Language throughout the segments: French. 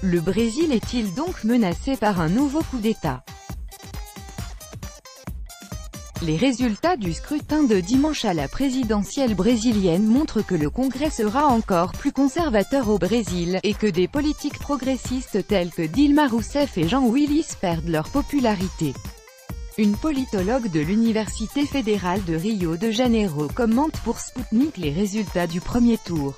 Le Brésil est-il donc menacé par un nouveau coup d'État? Les résultats du scrutin de dimanche à la présidentielle brésilienne montrent que le Congrès sera encore plus conservateur au Brésil, et que des politiques progressistes tels que Dilma Rousseff et Jean Willis perdent leur popularité. Une politologue de l'Université fédérale de Rio de Janeiro commente pour Sputnik les résultats du premier tour.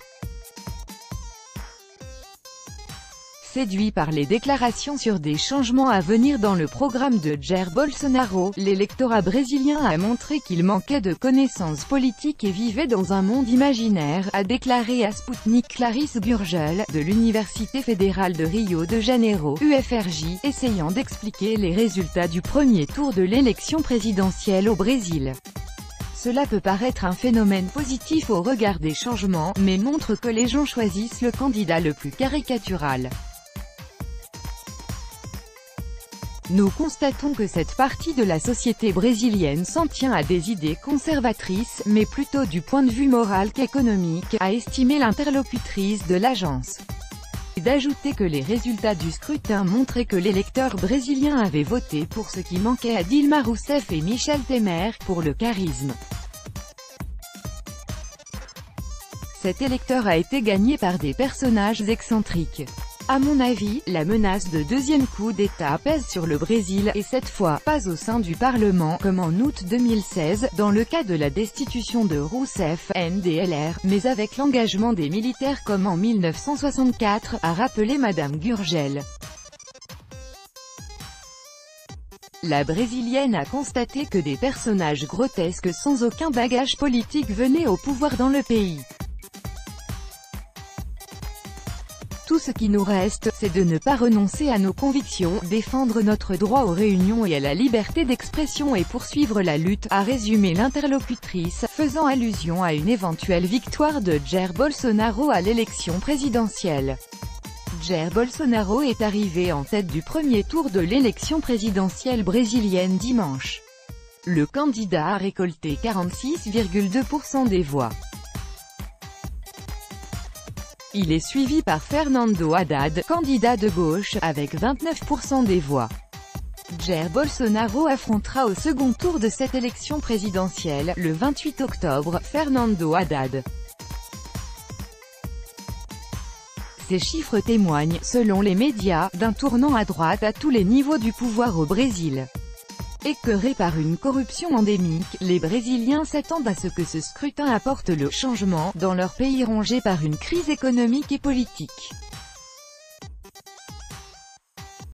Séduit par les déclarations sur des changements à venir dans le programme de Jair Bolsonaro, l'électorat brésilien a montré qu'il manquait de connaissances politiques et vivait dans un monde imaginaire, a déclaré à Sputnik Clarisse Gurgel, de l'Université fédérale de Rio de Janeiro, UFRJ, essayant d'expliquer les résultats du premier tour de l'élection présidentielle au Brésil. Cela peut paraître un phénomène positif au regard des changements, mais montre que les gens choisissent le candidat le plus caricatural. Nous constatons que cette partie de la société brésilienne s'en tient à des idées conservatrices, mais plutôt du point de vue moral qu'économique, a estimé l'interlocutrice de l'agence. Et d'ajouter que les résultats du scrutin montraient que l'électeur brésilien avait voté pour ce qui manquait à Dilma Rousseff et Michel Temer, pour le charisme. Cet électeur a été gagné par des personnages excentriques. À mon avis, la menace de deuxième coup d'État pèse sur le Brésil, et cette fois, pas au sein du Parlement, comme en août 2016, dans le cas de la destitution de Rousseff, NDLR, mais avec l'engagement des militaires comme en 1964, a rappelé Madame Gurgel. La Brésilienne a constaté que des personnages grotesques sans aucun bagage politique venaient au pouvoir dans le pays. Tout ce qui nous reste, c'est de ne pas renoncer à nos convictions, défendre notre droit aux réunions et à la liberté d'expression et poursuivre la lutte, a résumé l'interlocutrice, faisant allusion à une éventuelle victoire de Jair Bolsonaro à l'élection présidentielle. Jair Bolsonaro est arrivé en tête du premier tour de l'élection présidentielle brésilienne dimanche. Le candidat a récolté 46,2% des voix. Il est suivi par Fernando Haddad, candidat de gauche, avec 29% des voix. Jair Bolsonaro affrontera au second tour de cette élection présidentielle, le 28 octobre, Fernando Haddad. Ces chiffres témoignent, selon les médias, d'un tournant à droite à tous les niveaux du pouvoir au Brésil. Écœurés par une corruption endémique, les Brésiliens s'attendent à ce que ce scrutin apporte le changement dans leur pays rongé par une crise économique et politique.